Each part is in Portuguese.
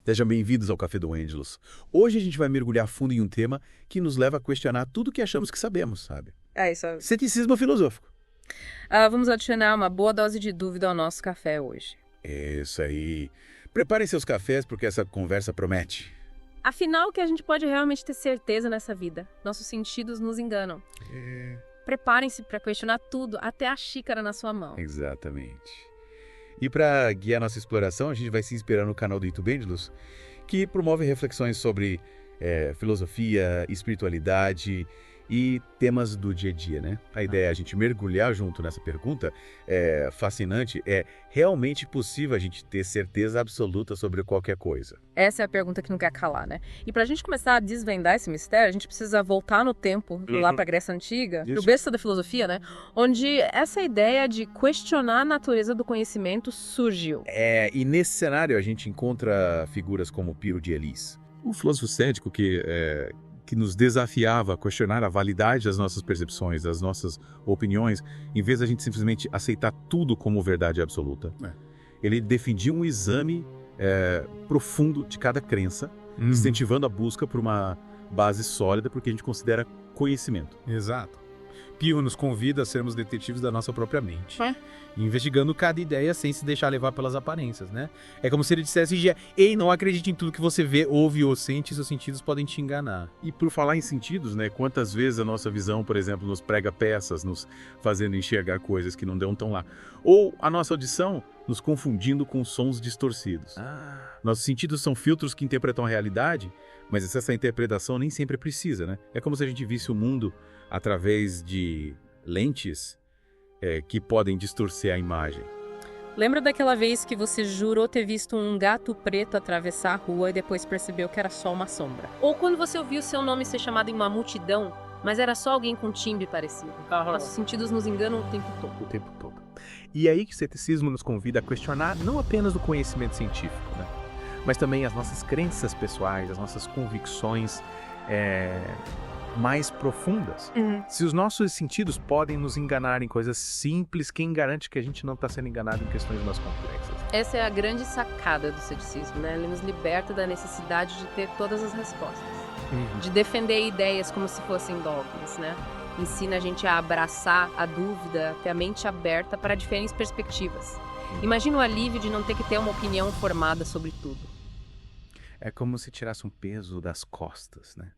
Sejam bem-vindos ao Café do Ângelos. Hoje a gente vai mergulhar fundo em um tema que nos leva a questionar tudo o que achamos que sabemos, sabe? É isso. Ceticismo filosófico. Vamos adicionar uma boa dose de dúvida ao nosso café hoje. Isso aí. Preparem seus cafés porque essa conversa promete. Afinal, o que a gente pode realmente ter certeza nessa vida? Nossos sentidos nos enganam. Preparem-se para questionar tudo, até a xícara na sua mão. Exatamente. E para guiar nossa exploração, a gente vai se inspirar no canal do YouTube Ângelos, que promove reflexões sobre filosofia, espiritualidade e temas do dia a dia, né? A ideia é a gente mergulhar junto nessa pergunta fascinante. É realmente possível a gente ter certeza absoluta sobre qualquer coisa? Essa é a pergunta que não quer calar, né? E pra gente começar a desvendar esse mistério, a gente precisa voltar no tempo, lá pra Grécia Antiga, pro berço da filosofia, né? Onde essa ideia de questionar a natureza do conhecimento surgiu. E nesse cenário a gente encontra figuras como Piro de Elis, o filósofo cético que nos desafiava a questionar a validade das nossas percepções, das nossas opiniões, em vez da gente simplesmente aceitar tudo como verdade absoluta. Ele defendia um exame profundo de cada crença, incentivando a busca por uma base sólida, porque a gente considera conhecimento. Exato. Pio nos convida a sermos detetives da nossa própria mente, investigando cada ideia sem se deixar levar pelas aparências, né? É como se ele dissesse, ei, não acredite em tudo que você vê, ouve ou sente, seus sentidos podem te enganar. E por falar em sentidos, né? Quantas vezes a nossa visão, por exemplo, nos prega peças, nos fazendo enxergar coisas que não dão tão lá. Ou a nossa audição nos confundindo com sons distorcidos. Nossos sentidos são filtros que interpretam a realidade, mas essa interpretação nem sempre precisa, né? É como se a gente visse o mundo através de lentes que podem distorcer a imagem. Lembra daquela vez que você jurou ter visto um gato preto atravessar a rua e depois percebeu que era só uma sombra? Ou quando você ouviu seu nome ser chamado em uma multidão, mas era só alguém com timbre parecido? Nossos sentidos nos enganam o tempo todo. O tempo todo. E é aí que o ceticismo nos convida a questionar não apenas o conhecimento científico, né? Mas também as nossas crenças pessoais, as nossas convicções mais profundas. Se os nossos sentidos podem nos enganar em coisas simples, quem garante que a gente não está sendo enganado em questões mais complexas? Essa é a grande sacada do ceticismo, né? Ele nos liberta da necessidade de ter todas as respostas, de defender ideias como se fossem dogmas, né? Ensina a gente a abraçar a dúvida, ter a mente aberta para diferentes perspectivas. Imagina o alívio de não ter que ter uma opinião formada sobre tudo. É como se tirasse um peso das costas, né?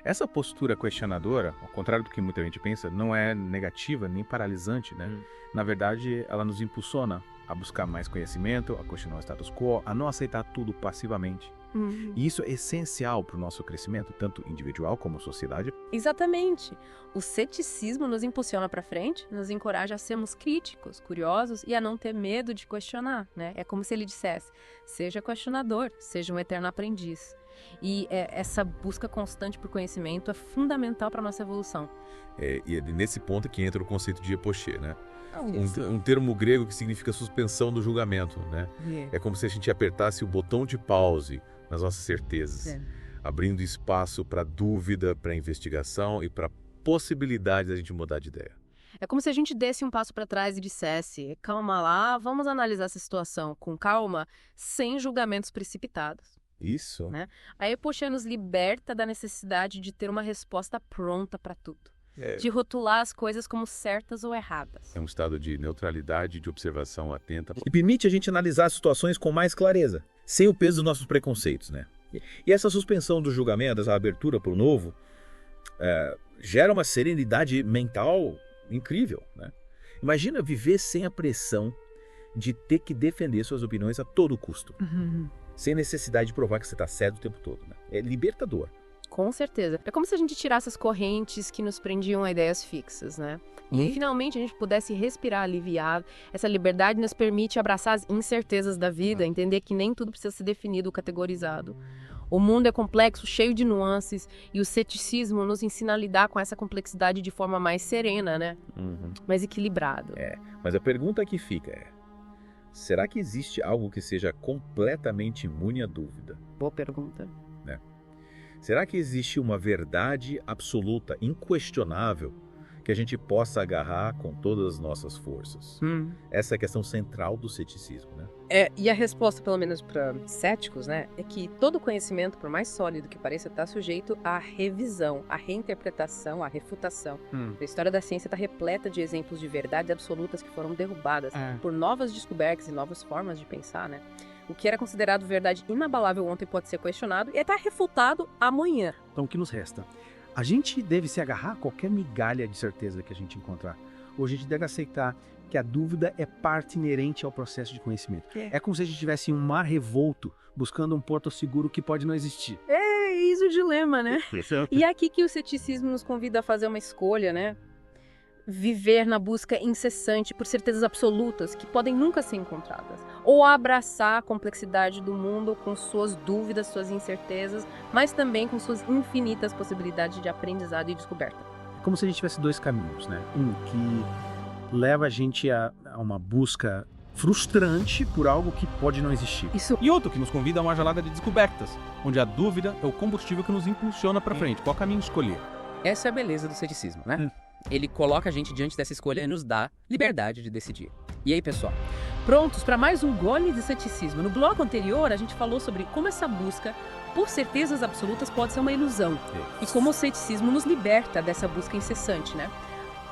Essa postura questionadora, ao contrário do que muita gente pensa, não é negativa nem paralisante, né? Na verdade, ela nos impulsiona a buscar mais conhecimento, a questionar o status quo, a não aceitar tudo passivamente. E isso é essencial para o nosso crescimento, tanto individual como sociedade. Exatamente. O ceticismo nos impulsiona para frente, nos encoraja a sermos críticos, curiosos e a não ter medo de questionar, né? É como se ele dissesse, seja questionador, seja um eterno aprendiz. E essa busca constante por conhecimento é fundamental para a nossa evolução. E é nesse ponto que entra o conceito de epoché, né? Um termo grego que significa suspensão do julgamento, né? É como se a gente apertasse o botão de pause nas nossas certezas, abrindo espaço para dúvida, para investigação e para possibilidade da gente mudar de ideia. É como se a gente desse um passo para trás e dissesse, calma lá, vamos analisar essa situação com calma, sem julgamentos precipitados. Isso. Né? A epoché nos liberta da necessidade de ter uma resposta pronta para tudo. De rotular as coisas como certas ou erradas. É um estado de neutralidade, de observação atenta. E permite a gente analisar as situações com mais clareza, sem o peso dos nossos preconceitos, né? E essa suspensão do julgamento, essa abertura para o novo, gera uma serenidade mental incrível, né? Imagina viver sem a pressão de ter que defender suas opiniões a todo custo. Sem necessidade de provar que você está certo o tempo todo, né? É libertador. Com certeza. É como se a gente tirasse as correntes que nos prendiam a ideias fixas, né? E finalmente a gente pudesse respirar aliviado. Essa liberdade nos permite abraçar as incertezas da vida, entender que nem tudo precisa ser definido ou categorizado. O mundo é complexo, cheio de nuances, e o ceticismo nos ensina a lidar com essa complexidade de forma mais serena, né? Mais equilibrada. Mas a pergunta que fica é, será que existe algo que seja completamente imune à dúvida? Boa pergunta. Será que existe uma verdade absoluta, inquestionável, que a gente possa agarrar com todas as nossas forças. Essa é a questão central do ceticismo, né? E a resposta, pelo menos para céticos, né, é que todo conhecimento, por mais sólido que pareça, está sujeito à revisão, à reinterpretação, à refutação. A história da ciência está repleta de exemplos de verdades absolutas que foram derrubadas por novas descobertas e novas formas de pensar, né? O que era considerado verdade inabalável ontem pode ser questionado e está refutado amanhã. Então, o que nos resta? A gente deve se agarrar a qualquer migalha de certeza que a gente encontrar. Ou a gente deve aceitar que a dúvida é parte inerente ao processo de conhecimento. É como se a gente estivesse em um mar revolto, buscando um porto seguro que pode não existir. Eis o dilema, né? E é aqui que o ceticismo nos convida a fazer uma escolha, né? Viver na busca incessante por certezas absolutas que podem nunca ser encontradas. Ou abraçar a complexidade do mundo com suas dúvidas, suas incertezas, mas também com suas infinitas possibilidades de aprendizado e descoberta. É como se a gente tivesse dois caminhos, né? Um que leva a gente a uma busca frustrante por algo que pode não existir. Isso. E outro que nos convida a uma jornada de descobertas, onde a dúvida é o combustível que nos impulsiona para frente. Qual caminho escolher? Essa é a beleza do ceticismo, né? Ele coloca a gente diante dessa escolha e nos dá liberdade de decidir. E aí, pessoal? Prontos para mais um gole de ceticismo. No bloco anterior, a gente falou sobre como essa busca por certezas absolutas pode ser uma ilusão. E como o ceticismo nos liberta dessa busca incessante, né?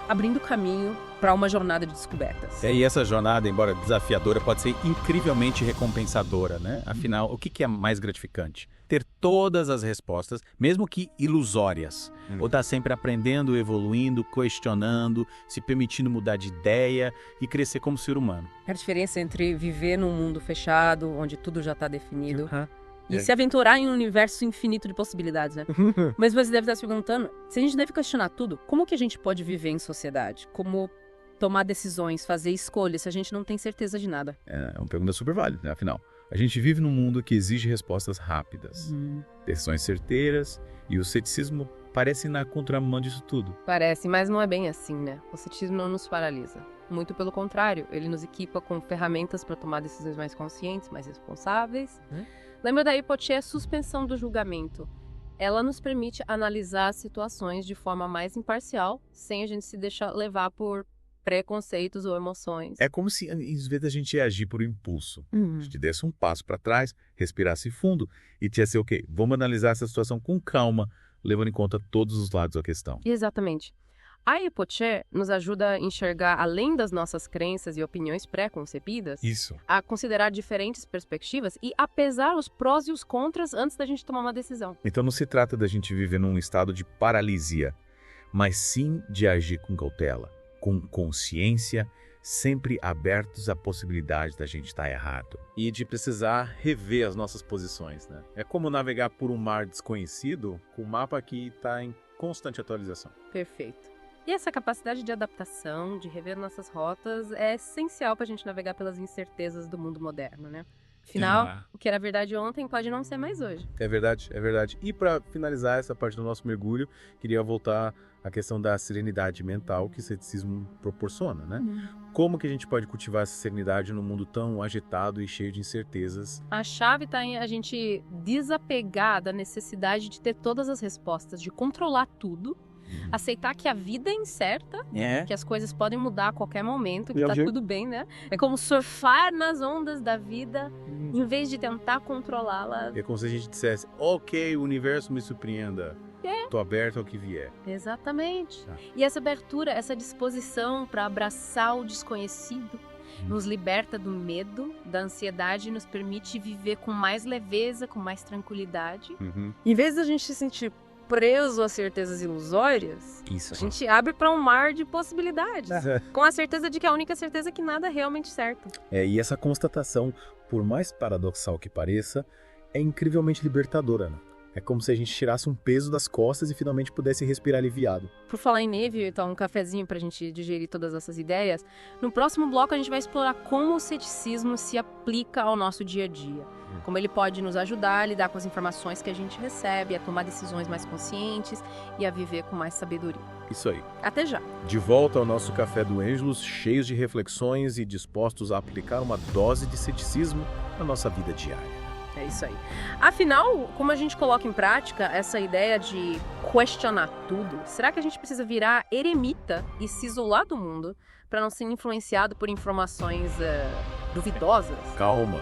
Abrindo caminho para uma jornada de descobertas. E essa jornada, embora desafiadora, pode ser incrivelmente recompensadora, né? Afinal, o que é mais gratificante? Ter todas as respostas, mesmo que ilusórias. Ou estar sempre aprendendo, evoluindo, questionando, se permitindo mudar de ideia e crescer como ser humano. É a diferença entre viver num mundo fechado, onde tudo já está definido, e se aventurar em um universo infinito de possibilidades, né? Mas você deve estar se perguntando, se a gente deve questionar tudo, como que a gente pode viver em sociedade? Como tomar decisões, fazer escolhas, se a gente não tem certeza de nada? É uma pergunta super válida, né? Afinal, a gente vive num mundo que exige respostas rápidas, decisões certeiras, e o ceticismo parece na contramão disso tudo. Parece, mas não é bem assim, né? O ceticismo não nos paralisa. Muito pelo contrário, ele nos equipa com ferramentas para tomar decisões mais conscientes, mais responsáveis. Lembra da hipotia suspensão do julgamento? Ela nos permite analisar as situações de forma mais imparcial, sem a gente se deixar levar por preconceitos ou emoções. É como se, em vez da gente agir por impulso, a gente desse um passo para trás, respirasse fundo e dissesse, ok, vamos analisar essa situação com calma, levando em conta todos os lados da questão. Exatamente. A hipotia nos ajuda a enxergar, além das nossas crenças e opiniões pré-concebidas, a considerar diferentes perspectivas e a pesar os prós e os contras antes da gente tomar uma decisão. Então não se trata da gente viver num estado de paralisia, mas sim de agir com cautela, com consciência, sempre abertos à possibilidade da gente estar errado. E de precisar rever as nossas posições, né? É como navegar por um mar desconhecido com um mapa que está em constante atualização. Perfeito. E essa capacidade de adaptação, de rever nossas rotas, é essencial para a gente navegar pelas incertezas do mundo moderno, né? Afinal, o que era verdade ontem pode não ser mais hoje. É verdade, é verdade. E para finalizar essa parte do nosso mergulho, queria voltar à questão da serenidade mental que o ceticismo proporciona, né? Como que a gente pode cultivar essa serenidade num mundo tão agitado e cheio de incertezas? A chave está em a gente desapegar da necessidade de ter todas as respostas, de controlar tudo, aceitar que a vida é incerta, que as coisas podem mudar a qualquer momento, que tá tudo bem, né? É como surfar nas ondas da vida, em vez de tentar controlá-la. É como se a gente dissesse, ok, o universo me surpreenda. Tô aberto ao que vier. Exatamente. E essa abertura, essa disposição para abraçar o desconhecido, nos liberta do medo, da ansiedade e nos permite viver com mais leveza, com mais tranquilidade. Em vez de a gente se sentir preso a certezas ilusórias, a gente abre para um mar de possibilidades, com a certeza de que a única certeza é que nada é realmente certo. E essa constatação, por mais paradoxal que pareça, é incrivelmente libertadora, né? É como se a gente tirasse um peso das costas e finalmente pudesse respirar aliviado. Por falar em neve, então um cafezinho pra gente digerir todas essas ideias, no próximo bloco a gente vai explorar como o ceticismo se aplica ao nosso dia a dia. Como ele pode nos ajudar a lidar com as informações que a gente recebe, a tomar decisões mais conscientes e a viver com mais sabedoria. Isso aí. Até já! De volta ao nosso Café do Ângelus, cheios de reflexões e dispostos a aplicar uma dose de ceticismo na nossa vida diária. É isso aí. Afinal, como a gente coloca em prática essa ideia de questionar tudo, será que a gente precisa virar eremita e se isolar do mundo para não ser influenciado por informações duvidosas? Calma.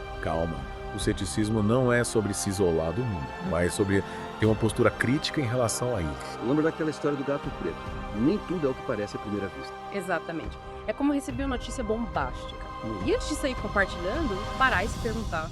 O ceticismo não é sobre se isolar do mundo, mas sobre ter uma postura crítica em relação a isso. Lembra daquela história do gato preto? Nem tudo é o que parece à primeira vista. Exatamente. É como receber uma notícia bombástica. E antes de sair compartilhando, parar e se perguntar: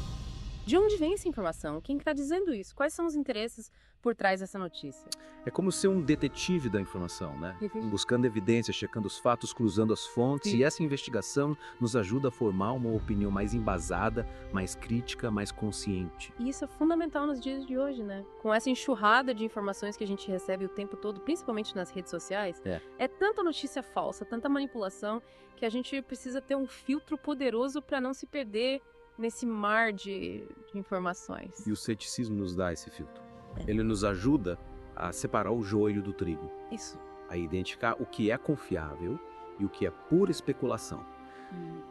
de onde vem essa informação? Quem está dizendo isso? Quais são os interesses por trás dessa notícia? É como ser um detetive da informação, né? Buscando evidências, checando os fatos, cruzando as fontes. Sim. E essa investigação nos ajuda a formar uma opinião mais embasada, mais crítica, mais consciente. E isso é fundamental nos dias de hoje, né? Com essa enxurrada de informações que a gente recebe o tempo todo, principalmente nas redes sociais, é tanta notícia falsa, tanta manipulação, que a gente precisa ter um filtro poderoso para não se perder nesse mar de informações. E o ceticismo nos dá esse filtro. Ele nos ajuda a separar o joio do trigo. Isso. A identificar o que é confiável e o que é pura especulação.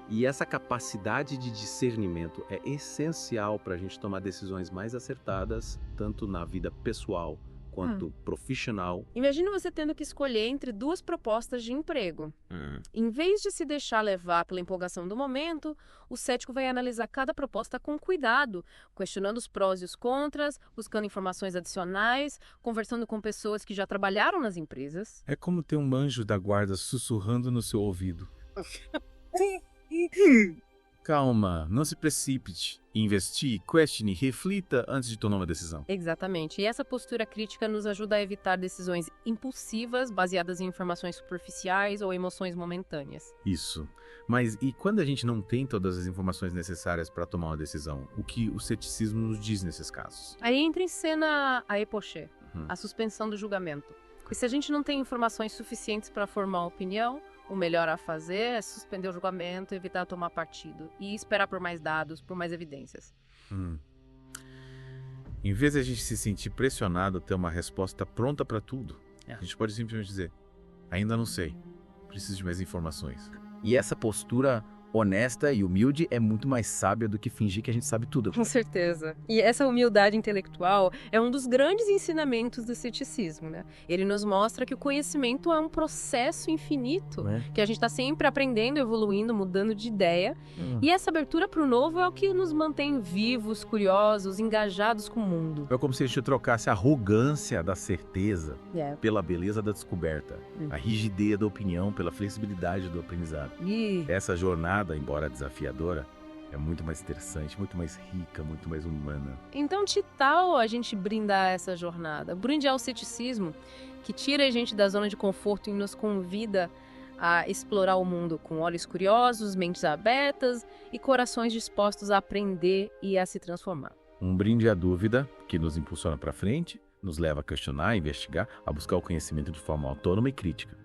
E essa capacidade de discernimento é essencial para a gente tomar decisões mais acertadas, tanto na vida pessoal quanto profissional. Imagina você tendo que escolher entre duas propostas de emprego. Em vez de se deixar levar pela empolgação do momento, o cético vai analisar cada proposta com cuidado, questionando os prós e os contras, buscando informações adicionais, conversando com pessoas que já trabalharam nas empresas. É como ter um anjo da guarda sussurrando no seu ouvido. Calma, não se precipite. Investigue, questione, reflita antes de tomar uma decisão. Exatamente. E essa postura crítica nos ajuda a evitar decisões impulsivas, baseadas em informações superficiais ou emoções momentâneas. Isso. Mas e quando a gente não tem todas as informações necessárias para tomar uma decisão? O que o ceticismo nos diz nesses casos? Aí entra em cena a epoché, a suspensão do julgamento. E se a gente não tem informações suficientes para formar uma opinião, o melhor a fazer é suspender o julgamento, evitar tomar partido e esperar por mais dados, por mais evidências. Em vez de a gente se sentir pressionado a ter uma resposta pronta para tudo, a gente pode simplesmente dizer: ainda não sei, preciso de mais informações. E essa postura honesta e humilde é muito mais sábia do que fingir que a gente sabe tudo. Com certeza. E essa humildade intelectual é um dos grandes ensinamentos do ceticismo, né? Ele nos mostra que o conhecimento é um processo infinito, que a gente está sempre aprendendo, evoluindo, mudando de ideia. E essa abertura para o novo é o que nos mantém vivos, curiosos, engajados com o mundo. É como se a gente trocasse a arrogância da certeza pela beleza da descoberta, a rigidez da opinião pela flexibilidade do aprendizado. Essa jornada, embora desafiadora, é muito mais interessante, muito mais rica, muito mais humana. Então, que tal a gente brindar essa jornada? Brindar o ceticismo, que tira a gente da zona de conforto e nos convida a explorar o mundo com olhos curiosos, mentes abertas e corações dispostos a aprender e a se transformar. Um brinde à dúvida, que nos impulsiona para frente, nos leva a questionar, a investigar, a buscar o conhecimento de forma autônoma e crítica.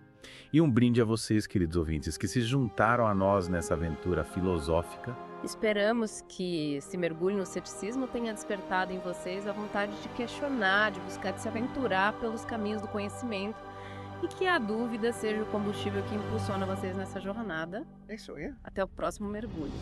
E um brinde a vocês, queridos ouvintes, que se juntaram a nós nessa aventura filosófica. Esperamos que esse mergulho no ceticismo tenha despertado em vocês a vontade de questionar, de buscar de se aventurar pelos caminhos do conhecimento e que a dúvida seja o combustível que impulsiona vocês nessa jornada. É isso aí. Até o próximo mergulho.